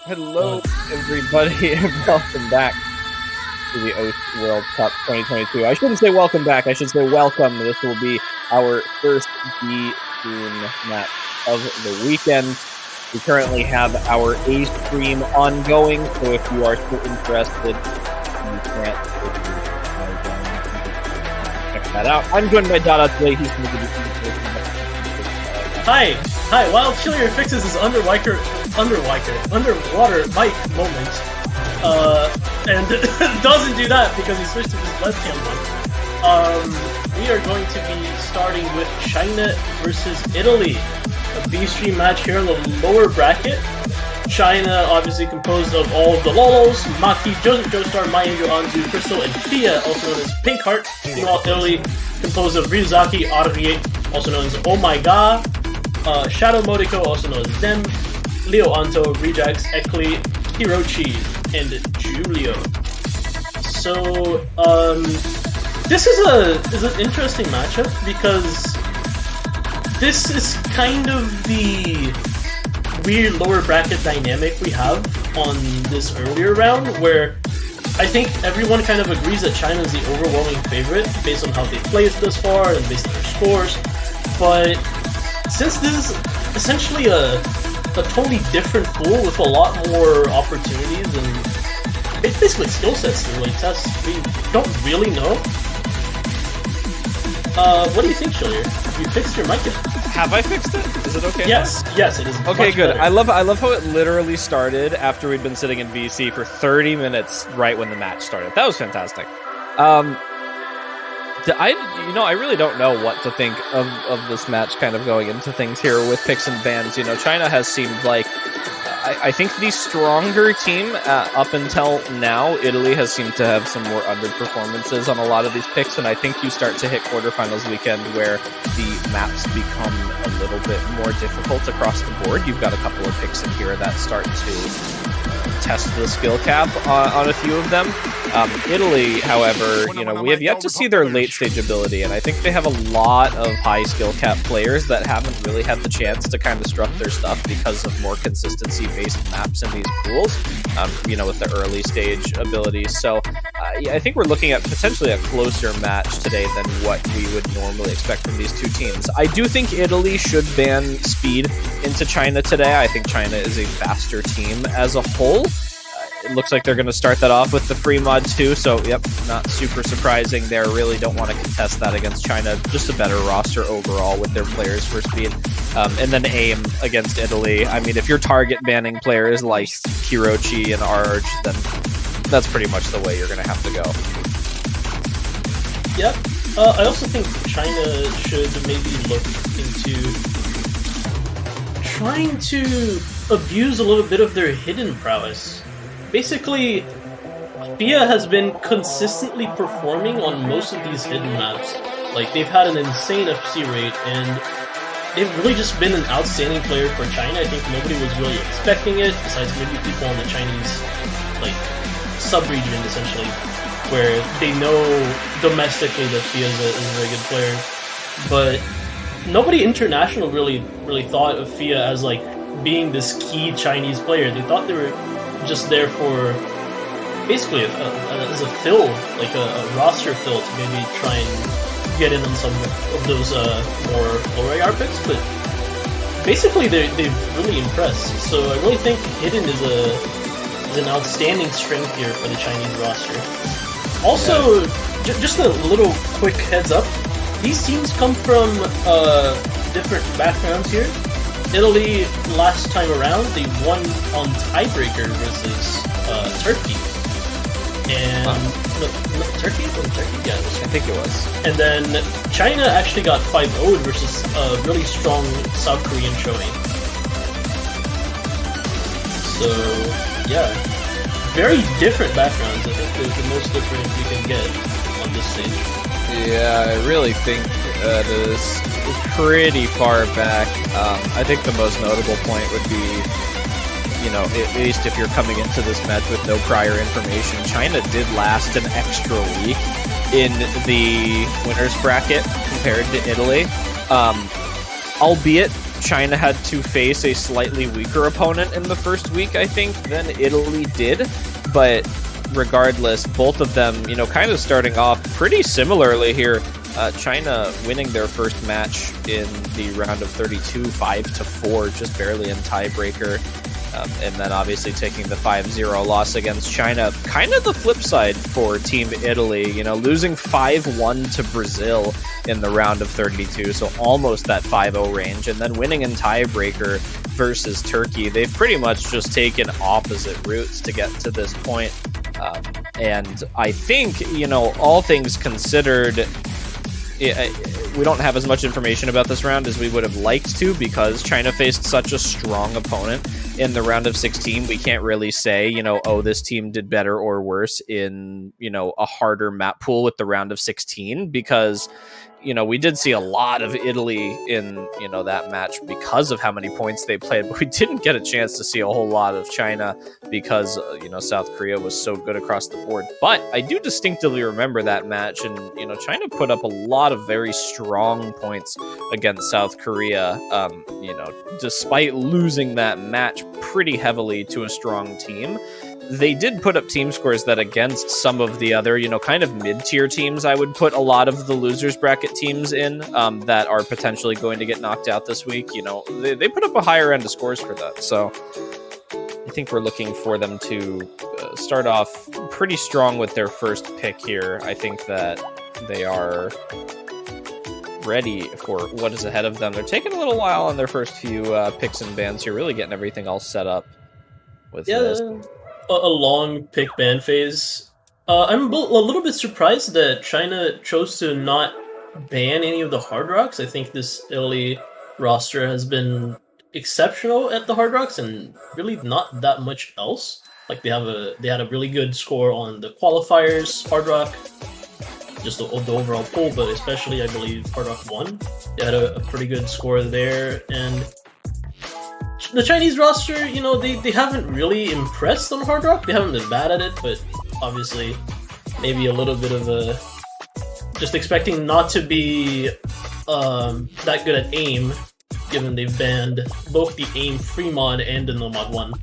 Hello, everybody, and welcome back to the OWC World Cup 2022. I shouldn't say welcome back. I should say welcome. This will be our first B-stream match of the weekend. We currently have our A stream ongoing, so if you are still interested, you can't check that out. I'm joined by Dada today. He's going to be Hi. While Chilier fixes his underwater mic moment, and doesn't do that because he switched to his webcam one. We are going to be starting with China versus Italy, a B-stream match here in the lower bracket. China, obviously composed of all of the Lolos, Maki, Joestar, Mayugo, Anzu, Crystal, and Fia, also known as Pink Heart. Meanwhile, Italy, composed of Ryuzaki, Arie, also known as Oh My God, Shadow Modiko, also known as Zem, Leo Anto, Rejax, Ekli, Hirochi, and Julio. So, this is an interesting matchup because this is kind of the weird lower bracket dynamic we have on this earlier round, where I think everyone kind of agrees that China is the overwhelming favorite based on how they played thus far and based on their scores. But since this is essentially a totally different pool with a lot more opportunities and it's basically skill sets to really test, we don't really know. What do you think, Chilier? You fixed your mic yet? Have I fixed it? Is it okay? Yes, it is. Okay, good. Better. I love how it literally started after we'd been sitting in VC for 30 minutes right when the match started. That was fantastic. I really don't know what to think of this match kind of going into things here with picks and bans. China has seemed like, I think, the stronger team up until now. Italy has seemed to have some more underperformances on a lot of these picks, and I think you start to hit quarterfinals weekend where the maps become a little bit more difficult across the board. You've got a couple of picks in here that start to test the skill cap on a few of them. Italy, however, we have yet to see their late stage ability, and I think they have a lot of high skill cap players that haven't really had the chance to kind of strut their stuff because of more consistency based maps in these pools, with the early stage abilities. So I think we're looking at potentially a closer match today than what we would normally expect from these two teams. I do think Italy should ban speed into China today. I think China is a faster team as a whole. It looks like they're going to start that off with the free mod too, so yep, not super surprising there. Really don't want to contest that against China. Just a better roster overall with their players for speed. And then aim against Italy. I mean, if you're target banning players like Hirochi and Arj, then that's pretty much the way you're going to have to go. Yep. I also think China should maybe look into trying to abuse a little bit of their hidden prowess. Basically, Fia has been consistently performing on most of these hidden maps. Like, they've had an insane FC rate, and they've really just been an outstanding player for China. I think nobody was really expecting it, besides maybe people in the Chinese, sub-region, essentially, where they know domestically that Fia is a very good player. But nobody international really thought of Fia as, being this key Chinese player. They thought they were just there for basically as a fill, a roster fill to maybe try and get in on some of those more lower AR picks, but basically they've really impressed. So I really think Hidden is an outstanding strength here for the Chinese roster. Also, just a little quick heads up, these teams come from different backgrounds here. Italy, last time around, they won on tiebreaker versus Turkey. And Turkey? Yeah, I think it was. And then China actually got 5-0 versus a really strong South Korean showing. So, yeah. Very different backgrounds. I think they're the most different you can get on this stage. Yeah, I really think that is pretty far back. I think the most notable point would be, at least if you're coming into this match with no prior information, China did last an extra week in the winners bracket compared to Italy. Albeit China had to face a slightly weaker opponent in the first week, I think, than Italy did. But regardless, both of them, kind of starting off pretty similarly here. China winning their first match in the round of 32, 5-4, just barely in tiebreaker. And then obviously taking the 5-0 loss against China. Kind of the flip side for Team Italy, losing 5-1 to Brazil in the round of 32, so almost that 5-0 range, and then winning in tiebreaker versus Turkey. They've pretty much just taken opposite routes to get to this point. And I think, all things considered, we don't have as much information about this round as we would have liked to, because China faced such a strong opponent in the round of 16. We can't really say, oh, this team did better or worse in, a harder map pool with the round of 16, because we did see a lot of Italy in, that match because of how many points they played, but we didn't get a chance to see a whole lot of China because, South Korea was so good across the board. But I do distinctively remember that match, and, China put up a lot of very strong points against South Korea, despite losing that match pretty heavily to a strong team. They did put up team scores that against some of the other, kind of mid-tier teams, I would put a lot of the losers bracket teams in that are potentially going to get knocked out this week. They put up a higher end of scores for that. So I think we're looking for them to start off pretty strong with their first pick here. I think that they are ready for what is ahead of them. They're taking a little while on their first few picks and bans here, really getting everything all set up with this. A long pick ban phase. I'm a little bit surprised that China chose to not ban any of the hard rocks. I think this Italy roster has been exceptional at the hard rocks and really not that much else. Like they had a really good score on the qualifiers, hard rock, just the overall pool, but especially I believe hard rock 1. They had a pretty good score there, and the Chinese roster, they haven't really impressed on hard rock. They haven't been bad at it, but obviously maybe a little bit of a just expecting not to be that good at aim, given they've banned both the aim free mod and the no mod 1.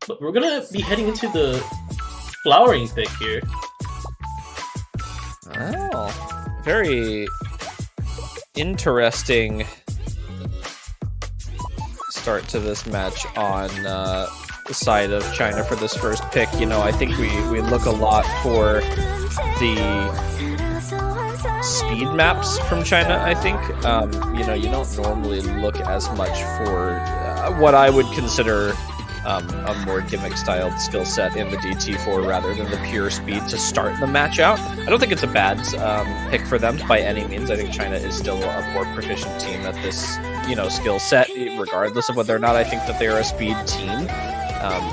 But we're gonna be heading into the flowering pick here. Oh, very interesting start to this match on the side of China for this first pick. I think we look a lot for the speed maps from China, I think. You don't normally look as much for what I would consider a more gimmick-styled skill set in the DT4 rather than the pure speed to start the match out. I don't think it's a bad pick for them by any means. I think China is still a more proficient team at this, skill set, regardless of whether or not I think that they're a speed team.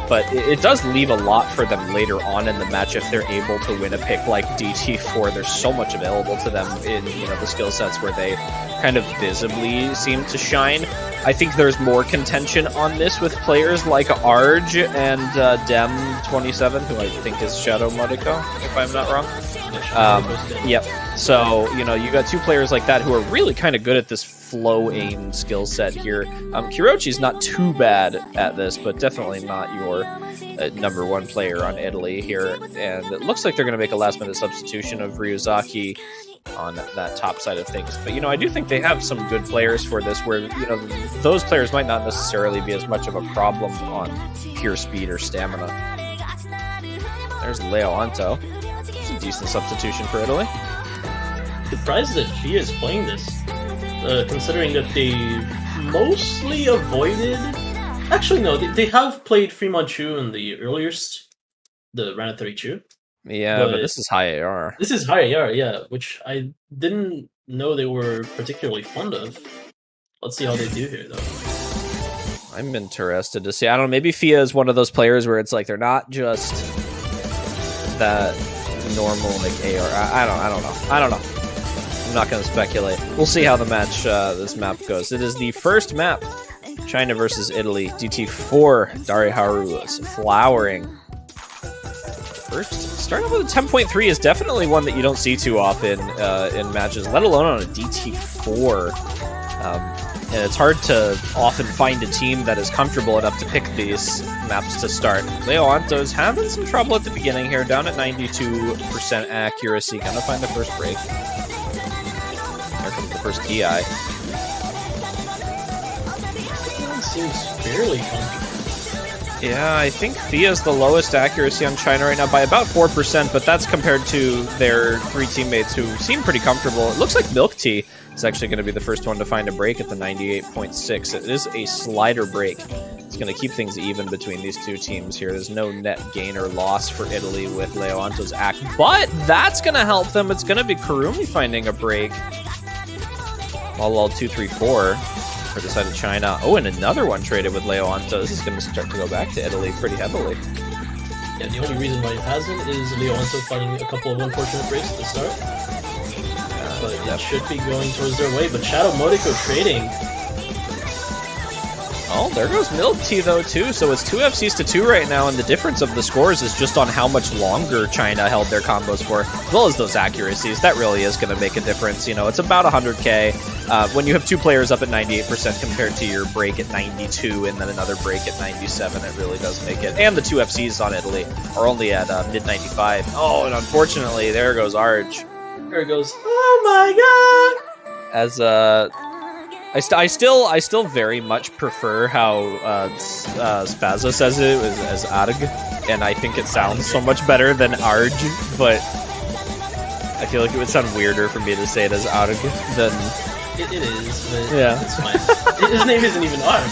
But it does leave a lot for them later on in the match if they're able to win a pick like DT4. There's so much available to them in the skill sets where they kind of visibly seem to shine. I think there's more contention on this with players like Arj and Dem27, who I think is Shadow Modico, if I'm not wrong. Yep. So, you got two players like that who are really kind of good at this flow aim skill set here. Kirochi's not too bad at this, but definitely not your number one player on Italy here. And it looks like they're going to make a last-minute substitution of Ryuzaki on that top side of things. But, I do think they have some good players for this where, those players might not necessarily be as much of a problem on pure speed or stamina. There's Leo Anto. It's a decent substitution for Italy. Surprised that Fia is playing this, considering that they mostly avoided... Actually, no, they have played Fremont Chu in the earliest, the round of 32. Yeah, but this is high AR. This is high AR, yeah, which I didn't know they were particularly fond of. Let's see how they do here, though. I'm interested to see. I don't know, maybe Fia is one of those players where it's like they're not just that normal like AR. I don't know. I'm not going to speculate. We'll see how the match, this map goes. It is the first map, China versus Italy, DT4, Dariharu is flowering. First, starting with a 10.3 is definitely one that you don't see too often in matches, let alone on a DT4. And it's hard to often find a team that is comfortable enough to pick these maps to start. Leoanto's having some trouble at the beginning here, down at 92% accuracy. Gonna find the first break. There comes the first DI. Seems fairly comfortable. Yeah, I think Fia's the lowest accuracy on China right now by about 4%, but that's compared to their three teammates who seem pretty comfortable. It looks like Milk Tea is actually going to be the first one to find a break at the 98.6. It is a slider break. It's going to keep things even between these two teams here. There's no net gain or loss for Italy with Leoanto's act, but that's going to help them. It's going to be Kurumi finding a break. Lol 234. For the side of China. Oh, and another one traded with Leoanto. This is going to start to go back to Italy pretty heavily. Yeah, the only reason why it hasn't is Leoanto finding a couple of unfortunate breaks at the start. But it should be going towards their way. But Shadow Modico trading. Oh, there goes Milk Tea though too. So it's 2 FCs to 2 right now, and the difference of the scores is just on how much longer China held their combos for, as well as those accuracies. That really is going to make a difference. You know, it's about 100k when you have two players up at 98% compared to your break at 92 and then another break at 97. It really does make it. And the 2 FCs on Italy are only at mid 95. Oh, and unfortunately, there goes Arj. There it goes. Oh my god! As I still very much prefer how Spazzo says it as Arg, and I think it sounds so much better than Arj, but I feel like it would sound weirder for me to say it as Arg than... It is, but yeah. It's fine. His name isn't even Arg,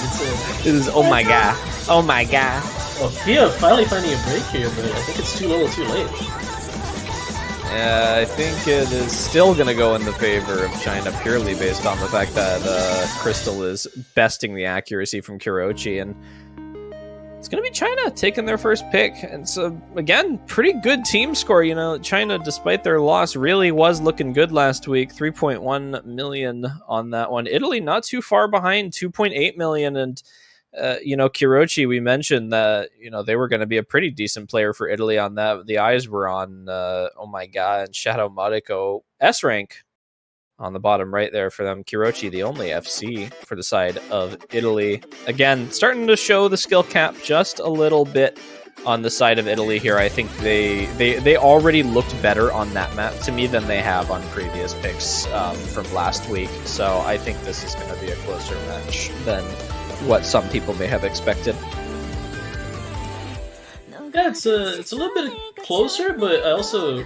it is oh my god. Oh my god. Well, Fia finally finding a break here, but I think it's too little too late. I think it is still going to go in the favor of China purely based on the fact that Crystal is besting the accuracy from Kirochi, and it's going to be China taking their first pick. And so, again, pretty good team score. You know, China, despite their loss, really was looking good last week. 3.1 million on that one. Italy not too far behind, 2.8 million, and you know, Kirochi, we mentioned that, you know, they were going to be a pretty decent player for Italy on that. The eyes were on, oh my god, and Shadow Modico S rank on the bottom right there for them. Kirochi, the only FC for the side of Italy. Again, starting to show the skill cap just a little bit on the side of Italy here. I think they already looked better on that map to me than they have on previous picks from last week. So I think this is going to be a closer match than what some people may have expected. Yeah, it's a little bit closer, but I also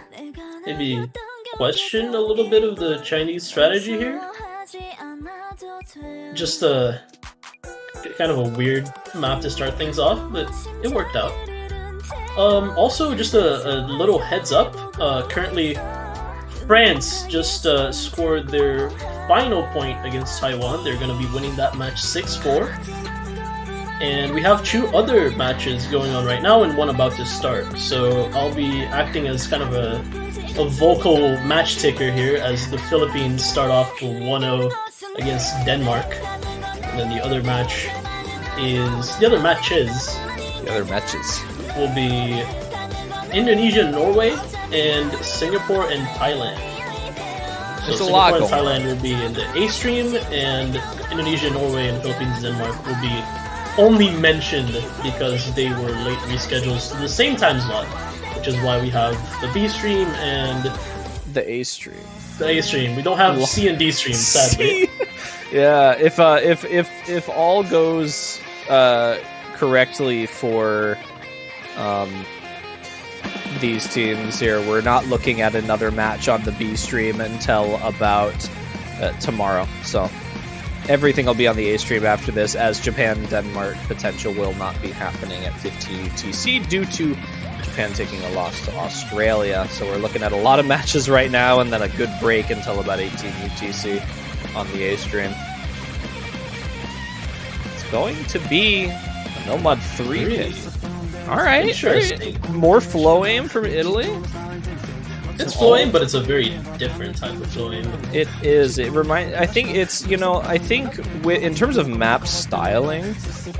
maybe question a little bit of the Chinese strategy here. Just kind of a weird map to start things off, but it worked out. Also, just a little heads up. Currently, France just scored their final point against Taiwan. They're going to be winning that match 6-4. And we have 2 other matches going on right now and one about to start. So I'll be acting as kind of a vocal match taker here as the Philippines start off 1-0 against Denmark. And then the other matches will be Indonesia, Norway, and Singapore and Thailand. So Singapore and Thailand will be in the A stream, and Indonesia, Norway, and Philippines and Denmark will be only mentioned because they were late reschedules to the same time slot, which is why we have the B stream and the A stream. The A stream. We don't have C and D streams, sadly. Yeah, if all goes correctly for these teams here, we're not looking at another match on the B stream until about tomorrow. So everything will be on the A stream after this, as Japan-Denmark potential will not be happening at 15 UTC due to Japan taking a loss to Australia. So we're looking at a lot of matches right now, and then a good break until about 18 UTC on the A stream. It's going to be a Nomad 3 pick. All right, more flow aim from Italy. It's flowing, but it's a very different type of flowing. It is. I think it's, in terms of map styling,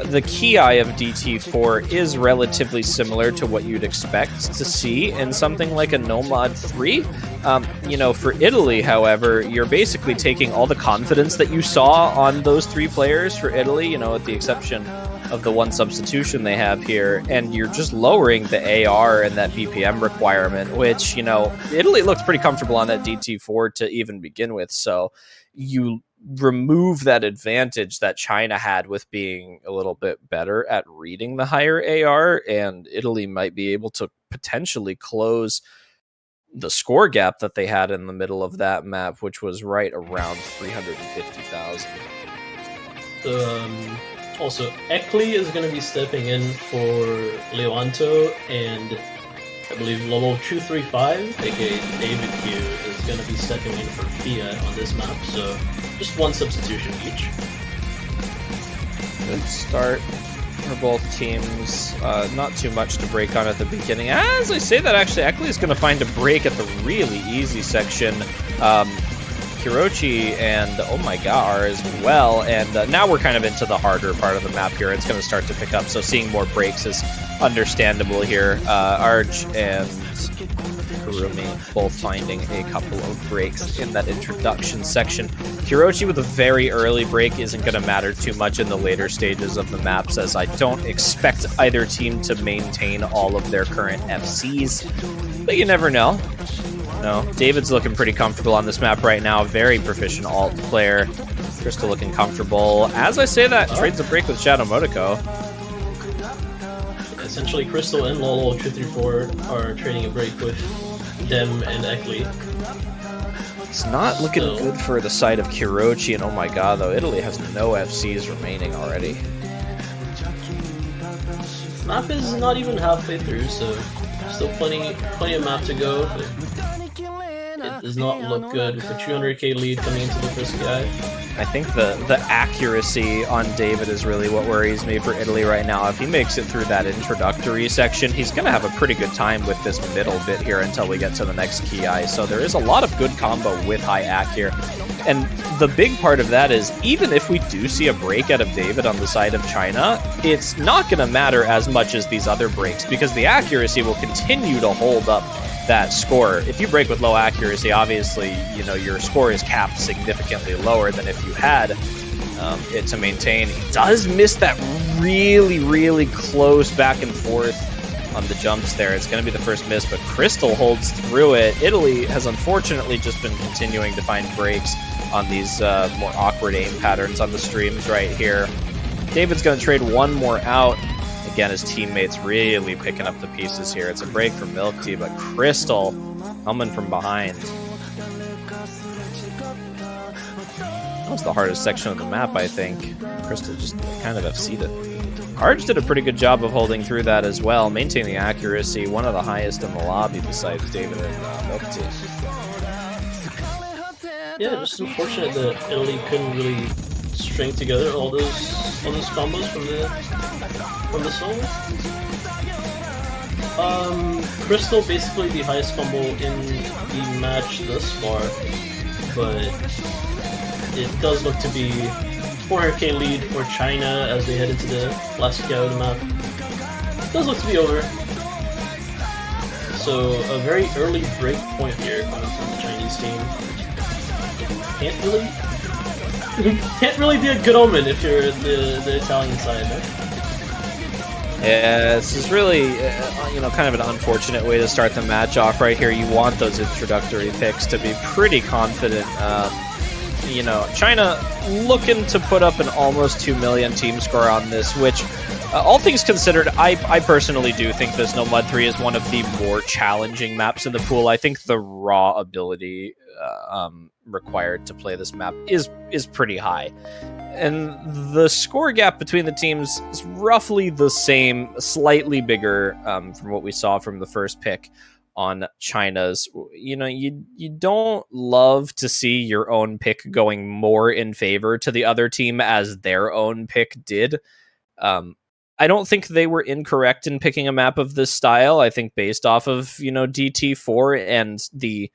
the key eye of DT4 is relatively similar to what you'd expect to see in something like a Nomad 3. For Italy, however, you're basically taking all the confidence that you saw on those 3 players for Italy, with the exception of the one substitution they have here, and you're just lowering the AR and that BPM requirement, which, Italy looked pretty comfortable on that DT4 to even begin with, so you remove that advantage that China had with being a little bit better at reading the higher AR, and Italy might be able to potentially close the score gap that they had in the middle of that map, which was right around 350,000. Also, Ekli is going to be stepping in for Leonto, and I believe Lobo235, aka David Q, is going to be stepping in for Pia on this map, so just one substitution each. Good start for both teams. Not too much to break on at the beginning. As I say that, actually, Ekli is going to find a break at the really easy section. Hirochi and Oh My God are as well, and now we're kind of into the harder part of the map here. It's going to start to pick up, so seeing more breaks is understandable here. Arj and Kurumi both finding a couple of breaks in that introduction section. Hirochi with a very early break isn't going to matter too much in the later stages of the maps, as I don't expect either team to maintain all of their current FCs, but you never know. No, David's looking pretty comfortable on this map right now. Very proficient alt player. Crystal looking comfortable. As I say that, trades a break with Shadow Motoko. Essentially, Crystal and Lolo234 are trading a break with Dem and Ekli. It's not looking good for the side of Kirochi and Oh My God, though. Italy has no FCs remaining already. Map is not even halfway through, so still plenty of map to go. But it does not look good with a 200k lead coming into the first guy. I think the accuracy on David is really what worries me for Italy right now. If he makes it through that introductory section, he's going to have a pretty good time with this middle bit here until we get to the next key eye. So there is a lot of good combo with high ac here. And the big part of that is, even if we do see a break out of David on the side of China, it's not going to matter as much as these other breaks, because the accuracy will continue to hold up that score. If you break with low accuracy, obviously, your score is capped significantly lower than if you had it to maintain. He does miss that really, really close back and forth on the jumps there. It's going to be the first miss, but Crystal holds through it. Italy has unfortunately just been continuing to find breaks on these more awkward aim patterns on the streams right here. David's going to trade one more out. Again, his teammates really picking up the pieces here. It's a break from Milk Tea, but Crystal coming from behind. That was the hardest section of the map, I think. Crystal just kind of FC'd it. Arj did a pretty good job of holding through that as well, maintaining accuracy, one of the highest in the lobby besides David and Milk Tea. Yeah, just unfortunate that Italy couldn't really string together all those combos from the solo. Crystal basically the highest combo in the match thus far, but it does look to be 400k lead for China as they head into the last kill of the map. It does look to be over. So a very early break point here coming from the Chinese team. Can't really be a good omen if you're the Italian side, right? Yeah, this is really, kind of an unfortunate way to start the match off right here. You want those introductory picks to be pretty confident. China looking to put up an almost 2 million team score on this, which, all things considered, I personally do think this Nomad 3 is one of the more challenging maps in the pool. I think the raw ability required to play this map is pretty high. And the score gap between the teams is roughly the same, slightly bigger from what we saw from the first pick on China's. You don't love to see your own pick going more in favor to the other team as their own pick did. I don't think they were incorrect in picking a map of this style. I think based off of, DT4 and the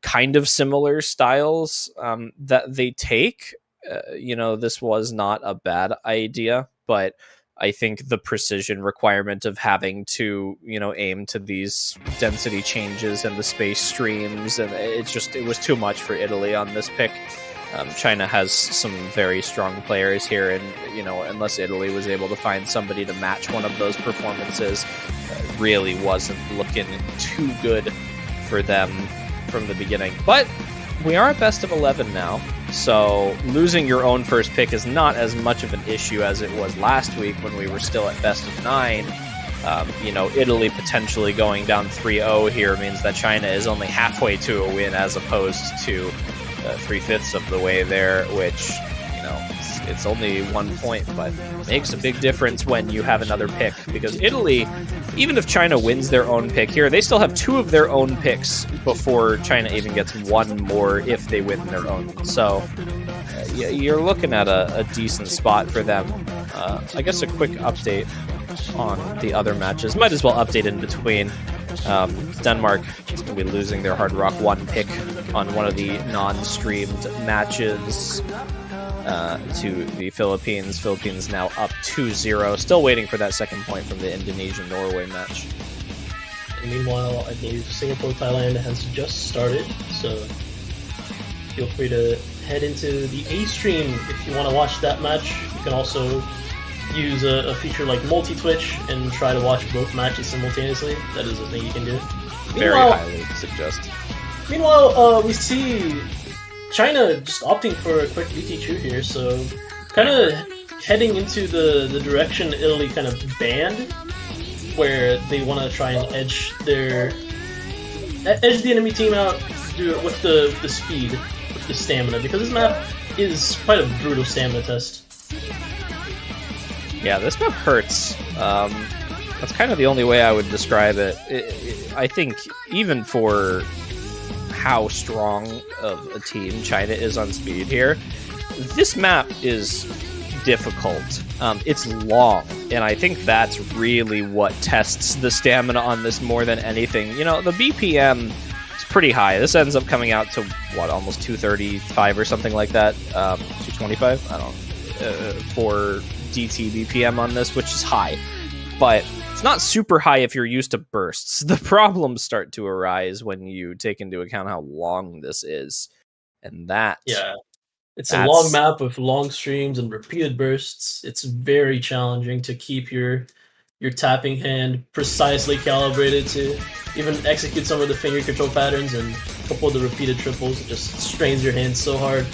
kind of similar styles that they take, this was not a bad idea, but I think the precision requirement of having to, aim to these density changes and the space streams, and it was too much for Italy on this pick. China has some very strong players here, and unless Italy was able to find somebody to match one of those performances, really wasn't looking too good for them from the beginning. But we are at best of 11 now, so losing your own first pick is not as much of an issue as it was last week when we were still at best of 9. Italy potentially going down 3-0 here means that China is only halfway to a win as opposed to 3/5 of the way there, which, it's only 1 point, but makes a big difference when you have another pick, because Italy, even if China wins their own pick here, they still have 2 of their own picks before China even gets 1 more if they win their own. So you're looking at a decent spot for them. I guess a quick update on the other matches. Might as well update in between. Denmark is going to be losing their Hard Rock 1 pick on one of the non-streamed matches to the Philippines. Philippines now up 2-0. Still waiting for that second point from the Indonesia-Norway match. And meanwhile, I believe Singapore-Thailand has just started, so feel free to head into the A stream if you want to watch that match. You can also use a feature like multi-Twitch and try to watch both matches simultaneously. That is a thing you can do. Very highly suggest. Meanwhile, we see China just opting for a quick BT2 here, so kind of heading into the direction Italy kind of banned, where they want to try and edge the enemy team out with the speed, with the stamina, because this map is quite a brutal stamina test. Yeah, this map hurts. That's kind of the only way I would describe it. I think even for how strong of a team China is on speed here, this map is difficult. It's long, and I think that's really what tests the stamina on this more than anything. The BPM is pretty high. This ends up coming out to, almost 235 or something like that. 225? I don't know. For DT BPM on this, which is high. But it's not super high if you're used to bursts. The problems start to arise when you take into account how long this is. And that... Yeah. It's a long map with long streams and repeated bursts. It's very challenging to keep your tapping hand precisely calibrated to even execute some of the finger control patterns, and a couple of the repeated triples. It just strains your hand so hard.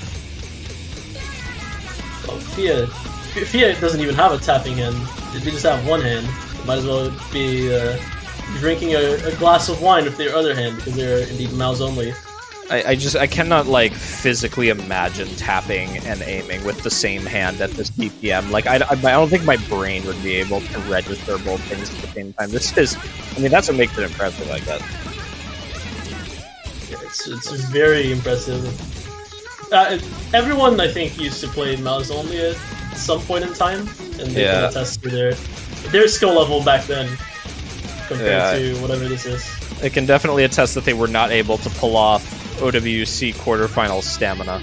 Oh, Fia doesn't even have a tapping hand. They just have one hand. They might as well be drinking a glass of wine with their other hand, because they're indeed mouse only. I cannot physically imagine tapping and aiming with the same hand at this BPM. I don't think my brain would be able to register both things at the same time. That's what makes it impressive, I guess. Yeah, it's very impressive. Everyone, I think, used to play mouse only at some point in time, and they can attest to their skill level back then compared to whatever this is. I can definitely attest that they were not able to pull off OWC quarterfinal stamina.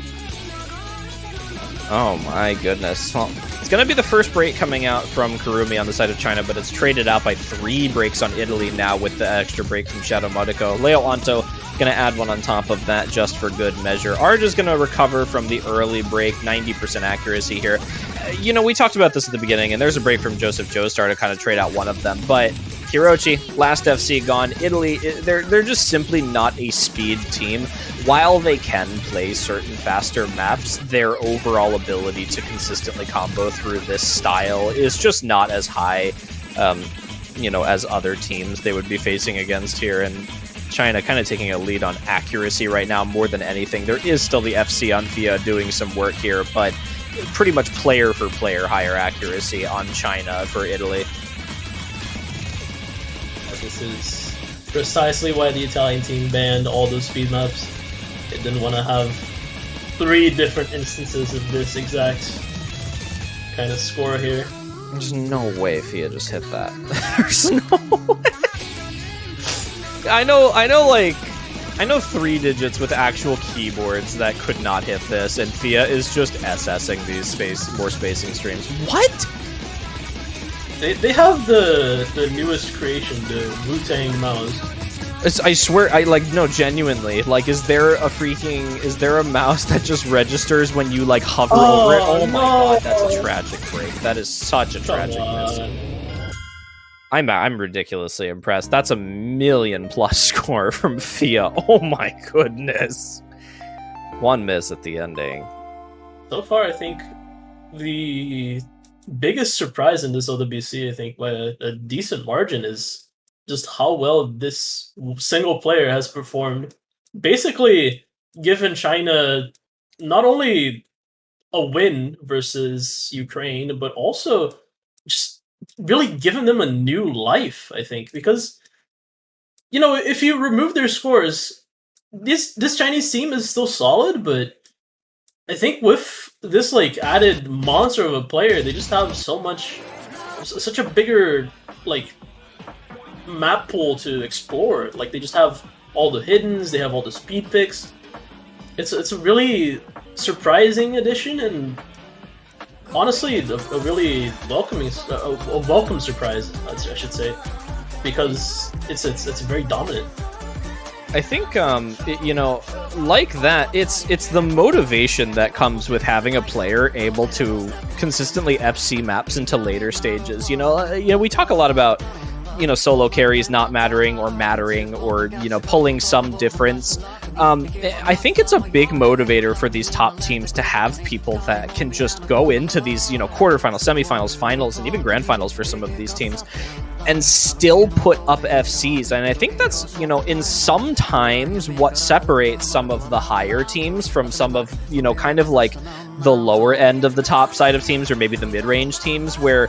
Oh my goodness. Well, it's going to be the first break coming out from Kurumi on the side of China, but it's traded out by 3 breaks on Italy now with the extra break from Shadow Modico. Leo Anto going to add one on top of that just for good measure. Arj is going to recover from the early break, 90% accuracy here. We talked about this at the beginning, and there's a break from Joseph Joestar to kind of trade out one of them, but Hirochi, last FC gone. Italy, they're just simply not a speed team. While they can play certain faster maps, their overall ability to consistently combo through this style is just not as high, as other teams they would be facing against here. And China kind of taking a lead on accuracy right now more than anything. There is still the FC on Fia doing some work here, but pretty much player for player higher accuracy on China for Italy. This is precisely why the Italian team banned all those speed maps. They didn't want to have 3 different instances of this exact kind of score here. There's no way Fia just hit that. There's no way. I know 3 digits with actual keyboards that could not hit this, and Fia is just SSing these more spacing streams. What? They have the newest creation, the Wu-Tang mouse. I swear, no, genuinely, like, is there a mouse that just registers when you, like, hover over it? Oh my god, that's a tragic break. That is such a tragic miss. I'm ridiculously impressed. That's a 1,000,000+ score from Fia. Oh my goodness. 1 miss at the ending. So far, I think the biggest surprise in this OWC, I think, by a decent margin, is just how well this single player has performed. Basically, given China not only a win versus Ukraine, but also just really given them a new life, I think. Because, if you remove their scores, this Chinese team is still solid, but I think with this, like, added monster of a player, they just have such a bigger, like, map pool to explore. Like, they just have all the hiddens, they have all the speed picks. It's a really surprising addition, and honestly, a really welcome surprise, I should say, because it's very dominant. I think, like that, it's the motivation that comes with having a player able to consistently FC maps into later stages. We talk a lot about, solo carries not mattering, or pulling some difference. I think it's a big motivator for these top teams to have people that can just go into these, quarterfinals, semifinals, finals, and even grand finals for some of these teams, and still put up FCs. And I think that's, in sometimes what separates some of the higher teams from some of, kind of like the lower end of the top side of teams, or maybe the mid-range teams, where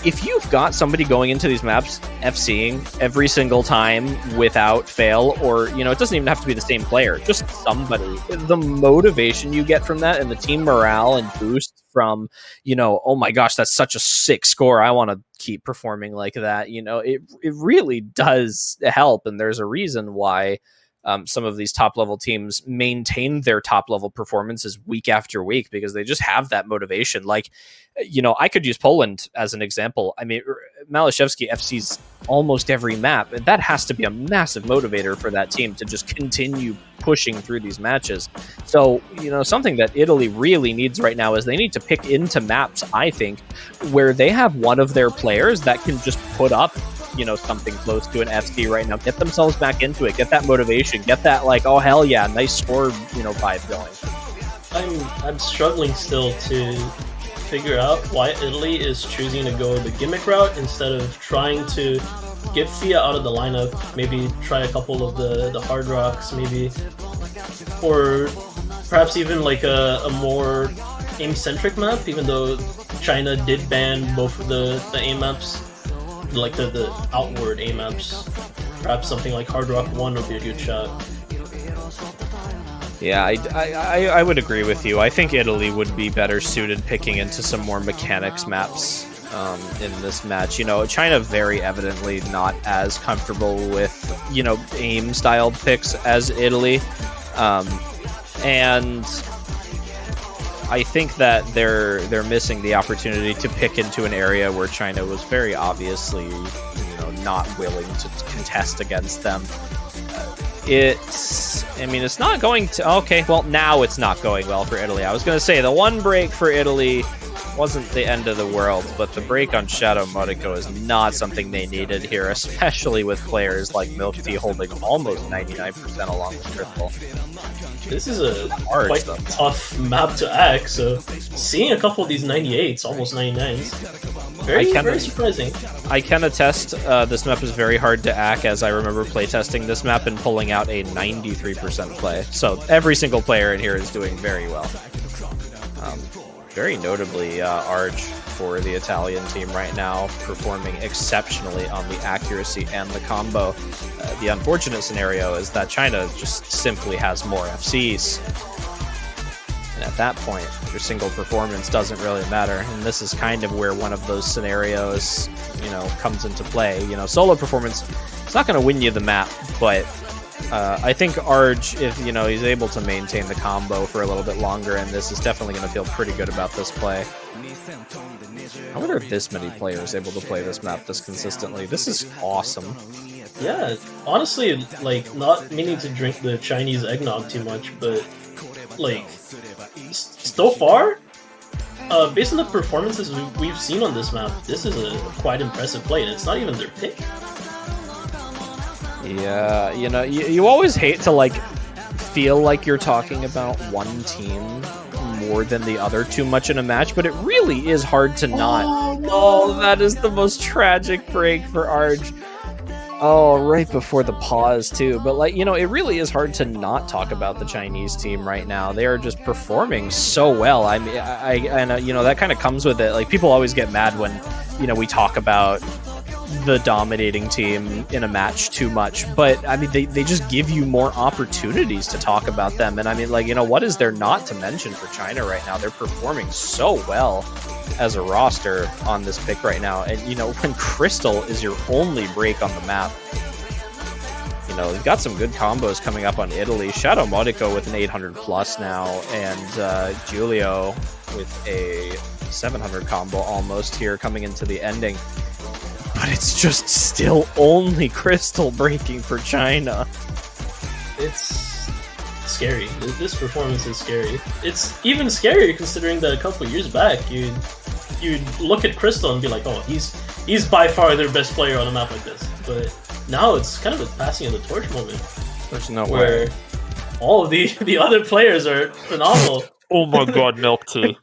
if you've got somebody going into these maps FCing every single time without fail, or, it doesn't even have to be the same player, just somebody, the motivation you get from that and the team morale and boost from, oh my gosh, that's such a sick score, I want to keep performing like that, it really does help. And there's a reason why some of these top level teams maintain their top level performances week after week, because they just have that motivation. Like, I could use Poland as an example. I mean, Malashevsky FCs almost every map, and that has to be a massive motivator for that team to just continue pushing through these matches. So, something that Italy really needs right now is they need to pick into maps, I think, where they have one of their players that can just put up something close to an FC right now, get themselves back into it, get that motivation, get that, like, oh hell yeah, nice score, vibe going. I'm struggling still to figure out why Italy is choosing to go the gimmick route instead of trying to get Fia out of the lineup, maybe try a couple of the hard rocks, maybe, or perhaps even like a more aim-centric map, even though China did ban both of the aim maps, like the outward aim maps. Perhaps something like Hard Rock 1 would be a good shot. Yeah, I would agree with you. I think Italy would be better suited picking into some more mechanics maps in this match. China very evidently not as comfortable with, aim-styled picks as Italy. And I think that they're missing the opportunity to pick into an area where China was very obviously, not willing to contest against them. It's not going to... Okay, well, now it's not going well for Italy. I was going to say, the one break for Italy wasn't the end of the world, but the break on Shadow Modico is not something they needed here, especially with players like Milk Tea holding almost 99% along with Triple. This is a quite tough map to act, so seeing a couple of these 98s, almost 99s, very surprising. I can attest this map is very hard to act, as I remember playtesting this map and pulling out a 93% play. So every single player in here is doing very well. Very notably, Arj for the Italian team right now, performing exceptionally on the accuracy and the combo. The unfortunate scenario is that China just simply has more FCs. And at that point, your single performance doesn't really matter. And this is kind of where one of those scenarios, comes into play. Solo performance, it's not going to win you the map, but I think Arj, if he's able to maintain the combo for a little bit longer, and this is definitely going to feel pretty good about this play. I wonder if this many players able to play this map this consistently. This is awesome. Yeah, honestly, not meaning to drink the Chinese eggnog too much, but so far, based on the performances we've seen on this map, this is a quite impressive play, and it's not even their pick. Yeah, you always hate to feel like you're talking about one team more than the other too much in a match, but it really is hard to not. Oh, no. Oh, that is the most tragic break for Arj. Oh, right before the pause too. But it really is hard to not talk about the Chinese team right now. They are just performing so well. I mean, I that kind of comes with it. People always get mad when we talk about the dominating team in a match too much, but I mean they just give you more opportunities to talk about them. And I mean, what is there not to mention for China right now? They're performing so well as a roster on this pick right now. And when Crystal is your only break on the map, they've got some good combos coming up on Italy. Shadow Modico with an 800 plus now, and Julio with a 700 combo almost here coming into the ending. But it's just still only Crystal breaking for China. It's scary. This performance is scary. It's even scarier considering that a couple years back, you'd look at Crystal and be like, oh, he's by far their best player on a map like this. But now it's kind of a passing of the torch moment. There's no where way. All of the other players are phenomenal. Oh my god, Milk Tea.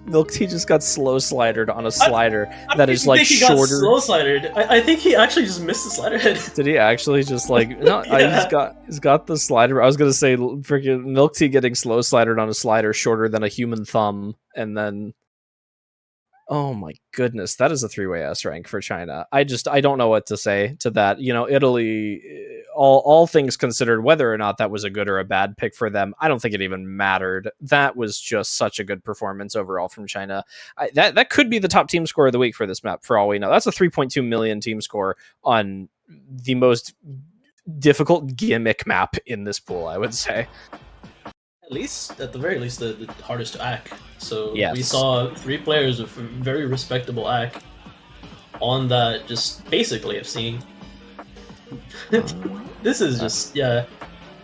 Milk Tea just got slow slidered on a slider that is I think he got shorter. slow slidered. I think he actually just missed the slider head. Did he actually just no? Yeah. He's got the slider. I was gonna say freaking Milk Tea getting slow slidered on a slider shorter than a human thumb, and then oh my goodness, that is a 3-way S rank for China. I don't know what to say to that. Italy, all things considered, whether or not that was a good or a bad pick for them, I don't think it even mattered. That was just such a good performance overall from China. That could be the top team score of the week for this map, for all we know. That's a 3.2 million team score on the most difficult gimmick map in this pool, I would say. At the very least, the hardest to act. So yes. We saw 3 players with very respectable act on that, just basically FC. This is just, yeah.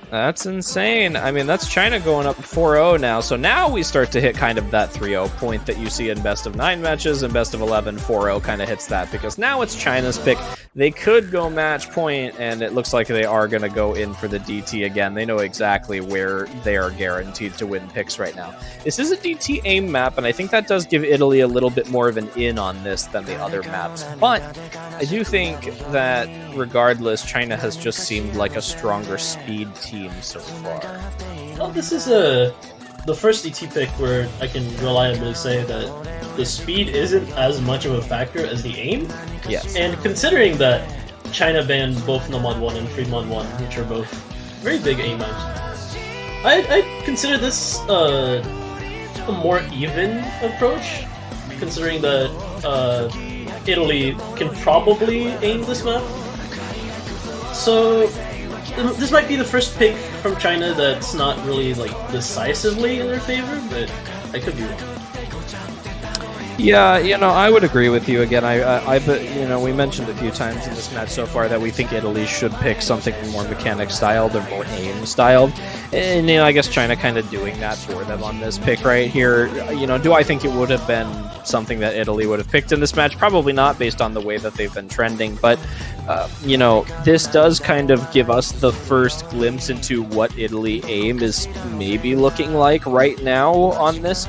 That's insane. I mean, that's China going up 4-0 now. So now we start to hit kind of that 3-0 point that you see in best of 9 matches, and best of 11, 4-0 kind of hits that, because now it's China's pick. They could go match point, and it looks like they are going to go in for the DT again. They know exactly where they are guaranteed to win picks right now. This is a DT aim map, and I think that does give Italy a little bit more of an in on this than the other maps. But I do think that regardless, China has just seemed like a stronger speed team so far. Well, this is the first DT pick where I can reliably say that the speed isn't as much of a factor as the aim. Yes. And considering that China banned both Nomad 1 and Freedmon 1, which are both very big aim maps, I consider this a more even approach, considering that Italy can probably aim this map. So this might be the first pick from China that's not really decisively in their favor, but I could be wrong. Yeah, I would agree with you again. We mentioned a few times in this match so far that we think Italy should pick something more mechanic styled or more aim styled, and I guess China kind of doing that for them on this pick right here. Do I think it would have been something that Italy would have picked in this match? Probably not, based on the way that they've been trending. But this does kind of give us the first glimpse into what Italy aim is maybe looking like right now on this.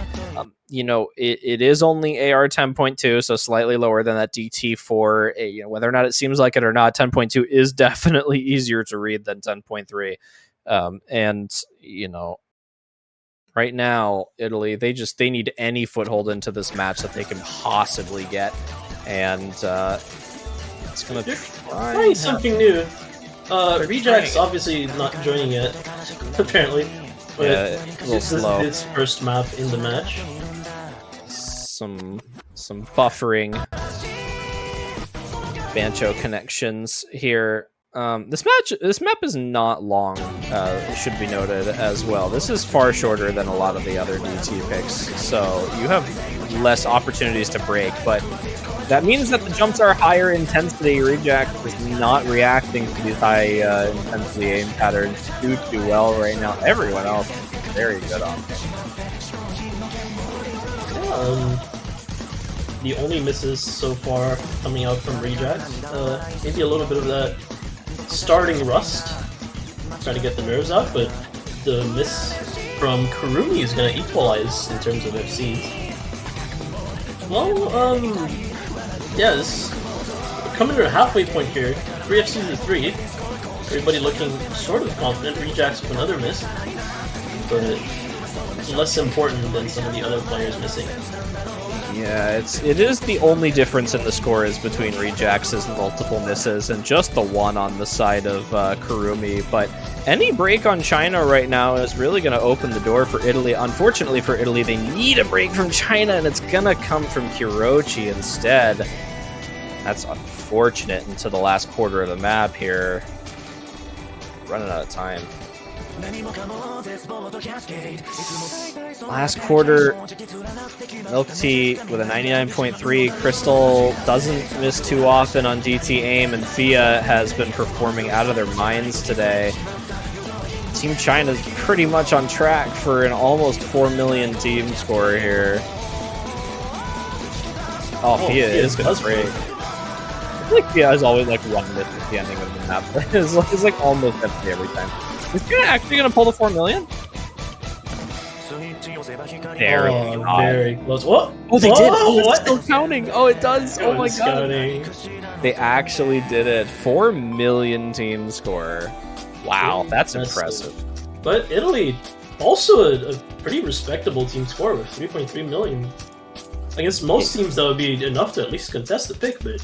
It is only AR 10.2, so slightly lower than that DT4. Whether or not it seems like it or not, 10.2 is definitely easier to read than 10.3. Right now, Italy, they need any foothold into this match that they can possibly get. And it's going to try something new. Rejack's obviously not joining yet, apparently. But Yeah, a little this is slow. his first map in the match. Some buffering Bancho connections here. This map is not long, should be noted as well. This is far shorter than a lot of the other DT picks, so you have less opportunities to break, but that means that the jumps are higher intensity. Rejax is not reacting to these high intensity aim patterns too well right now. Everyone else is very good on it. The only misses so far coming out from Rejax, maybe a little bit of that starting rust, trying to get the nerves out, but the miss from Kurumi is going to equalize in terms of FCs. Well, yeah, coming to a halfway point here, 3 FCs to 3, everybody looking sort of confident. Rejax with another miss, but less important than some of the other players missing. Yeah, it is the only difference in the score is between Rejax's multiple misses and just the one on the side of Kurumi, but any break on China right now is really going to open the door for Italy. Unfortunately for Italy, they need a break from China, and it's going to come from Kirochi instead. That's unfortunate into the last quarter of the map here. Running out of time. Last quarter, Milk Tea with a 99.3. Crystal doesn't miss too often on DT aim, and Fia has been performing out of their minds today. Team China's pretty much on track for an almost 4 million team score here. Oh, Fia is going to break. I feel like Fia is always like 1 miss at the ending of the map. It's like almost empty every time. Is Fia actually going to pull the 4 million? Very close. What? Oh, they did! Oh, what? it's still counting! Oh, it does! Oh my god! They actually did it. 4 million team score. Wow, that's impressive. But Italy, also a pretty respectable team score with 3.3 million. Against most teams, that would be enough to at least contest the pick, but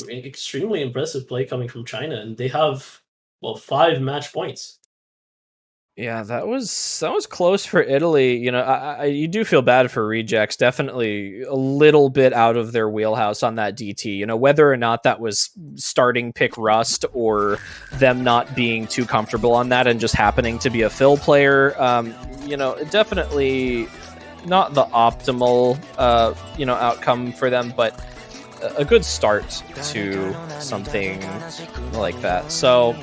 extremely impressive play coming from China, and they have, well, 5 match points. Yeah, that was close for Italy. You know, you do feel bad for Rejax. Definitely a little bit out of their wheelhouse on that DT. You know, whether or not that was starting pick rust or them not being too comfortable on that and just happening to be a fill player. You know, definitely not the optimal you know, outcome for them, but a good start to something like that. So.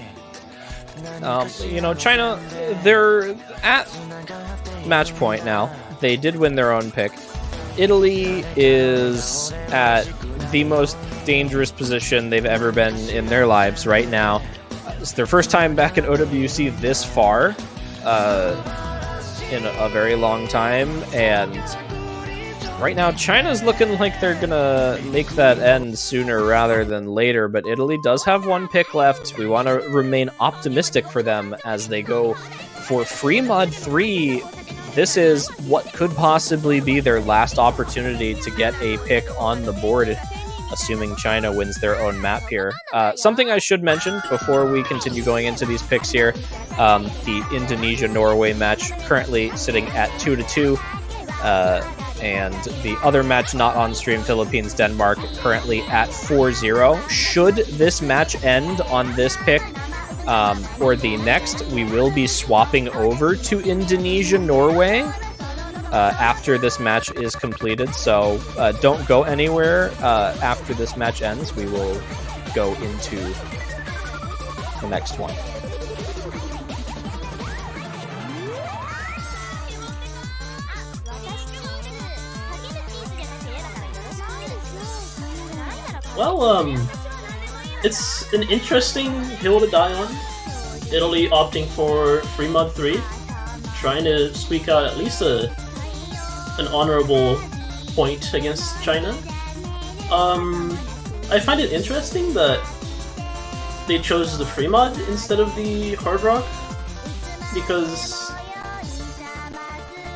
You know, China, they're at match point now. They did win their own pick. Italy is at the most dangerous position they've ever been in their lives right now. It's their first time back in OWC this far in a very long time, and right now China's looking like they're gonna make that end sooner rather than later, but Italy does have 1 pick left. We want to remain optimistic for them as they go for Free Mod 3. This is what could possibly be their last opportunity to get a pick on the board, assuming China wins their own map here. Something I should mention before we continue going into these picks here, the Indonesia-Norway match currently sitting at 2-2. And the other match not on stream, Philippines-Denmark, currently at 4-0. Should this match end on this pick or the next, we will be swapping over to Indonesia-Norway after this match is completed. So don't go anywhere after this match ends. We will go into the next one. Well, it's an interesting hill to die on. Italy opting for Free Mod 3, trying to squeak out at least an honorable point against China. I find it interesting that they chose the Free Mod instead of the Hard Rock, because,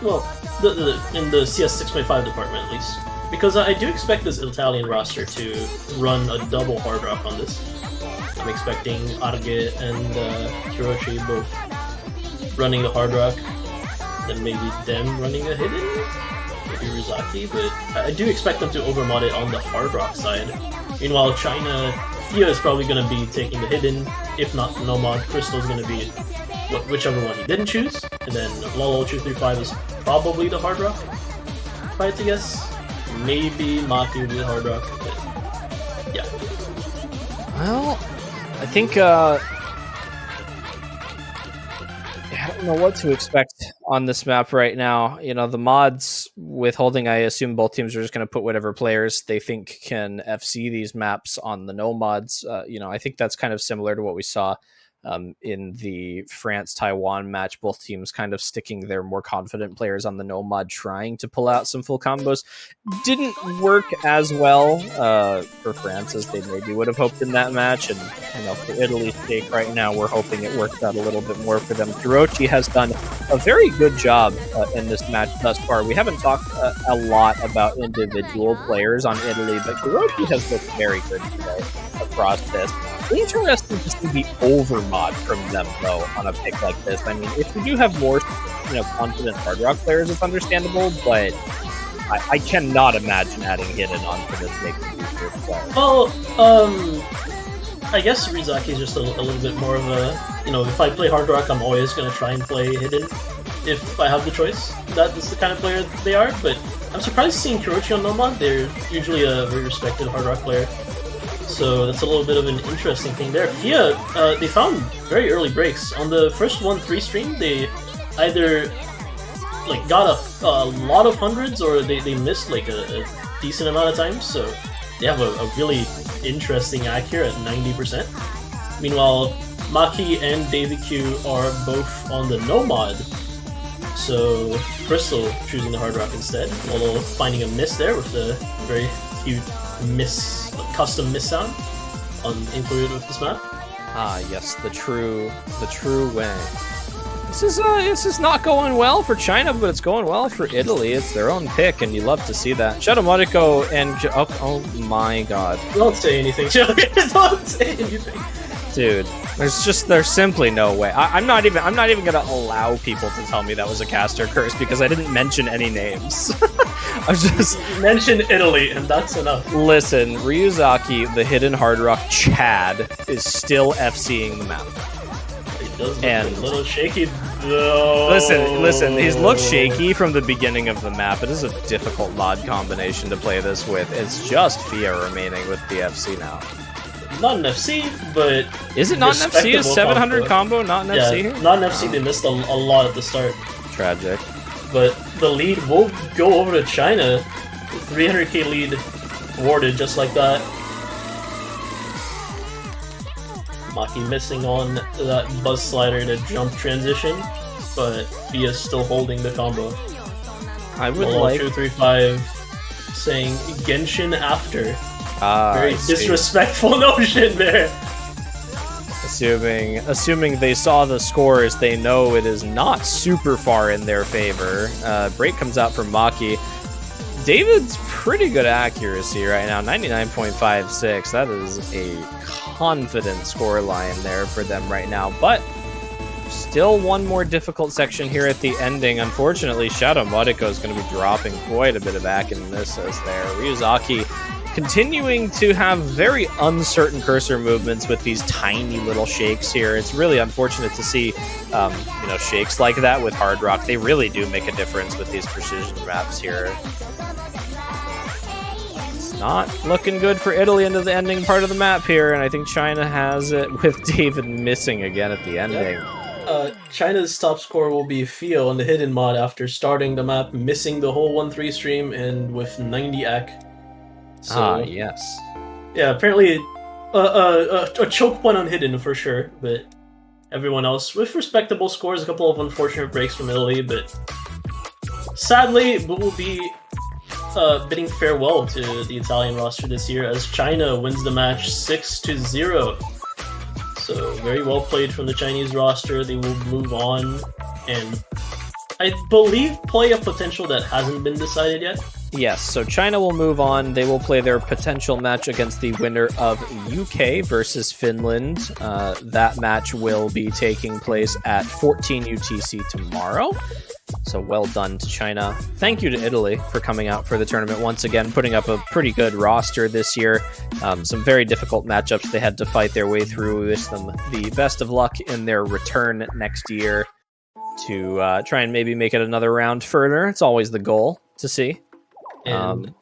well, in the CS 6.5 department at least. Because I do expect this Italian roster to run a double Hard Rock on this. I'm expecting Arge and Kirochi both running the hard rock, then maybe them running a hidden, maybe Rizaki, but I do expect them to overmod it on the hard rock side. Meanwhile, China, Fia is probably going to be taking the hidden, if not no mod. Crystal's going to be whichever one he didn't choose, and then LOL235 is probably the hard rock, if I had to guess. Maybe Maki will be the hard rock, but yeah. Well, I think I don't know what to expect on this map right now. You know, the mods withholding, I assume both teams are just going to put whatever players they think can FC these maps on the no mods. You know, I think that's kind of similar to what we saw in the France-Taiwan match. Both teams kind of sticking their more confident players on the no mod, trying to pull out some full combos. Didn't work as well for France as they maybe would have hoped in that match, and you know, for Italy's sake right now, we're hoping it works out a little bit more for them. Hirochi has done a very good job in this match thus far. We haven't talked a lot about individual players on Italy, but Hirochi has looked very good today across this. Interesting to see the overmod from them, though, on a pick like this. I mean, if we do have more, you know, confident hard rock players, it's understandable, but I cannot imagine adding hidden onto this make it easier to play. Well, I guess Rizaki is just a little bit more of a, you know, if I play hard rock, I'm always going to try and play hidden if I have the choice. That is the kind of player they are, but I'm surprised seeing Hirochi on no mod. They're usually a very respected hard rock player. So that's a little bit of an interesting thing there. Fia, they found very early breaks. On the first 1-3 stream, they either like got a lot of hundreds or they missed like a decent amount of times. So they have a really interesting act here at 90%. Meanwhile, Maki and Davy Q are both on the no mod. So Crystal choosing the hard rock instead, although finding a miss there with the very cute custom miss sound included with this map. Ah, yes, the true way. This is not going well for China, but it's going well for Italy. It's their own pick, and you love to see that. Shadow Modico and oh my god! Don't say anything, Shadow. Don't say anything, dude. There's simply no way. I'm not even gonna allow people to tell me that was a caster curse because I didn't mention any names. I just mentioned Italy, and that's enough. Listen, Ryuzaki, the hidden hard rock Chad, is still FCing the map. He does look a little shaky, though. Listen, he's looked shaky from the beginning of the map. It is a difficult mod combination to play this with. It's just Fia remaining with the FC now. Not an FC, but is it not an FC? Is 700 combo not an FC? Yeah, not an FC. They missed a lot at the start. Tragic. But the lead will go over to China. 300k lead awarded just like that. Maki missing on that buzz slider to jump transition, but Fia still holding the combo. I would like 235 saying Genshin after. Very disrespectful notion there. Assuming they saw the scores, they know it is not super far in their favor. Break comes out from Maki. David's pretty good accuracy right now, 99.56. That is a confident score line there for them right now. But still one more difficult section here at the ending. Unfortunately, Shadow Modico is going to be dropping quite a bit of back in misses there. Ryuzaki continuing to have very uncertain cursor movements with these tiny little shakes here. It's really unfortunate to see, shakes like that with hard rock. They really do make a difference with these precision maps here. It's not looking good for Italy into the ending part of the map here, and I think China has it with David missing again at the ending. China's top score will be Fia on the hidden mod after starting the map, missing the whole 1-3 stream, and with 90 AC. So, yes. Yeah, apparently a choke point on hidden for sure, but everyone else with respectable scores, a couple of unfortunate breaks from Italy, but sadly we'll be bidding farewell to the Italian roster this year as China wins the match 6-0. So very well played from the Chinese roster. They will move on and I believe play a potential that hasn't been decided yet. Yes, so China will move on. They will play their potential match against the winner of UK versus Finland. That match will be taking place at 14 UTC tomorrow. So well done to China. Thank you to Italy for coming out for the tournament once again, putting up a pretty good roster this year. Some very difficult matchups they had to fight their way through. We wish them the best of luck in their return next year to try and maybe make it another round further. It's always the goal to see. And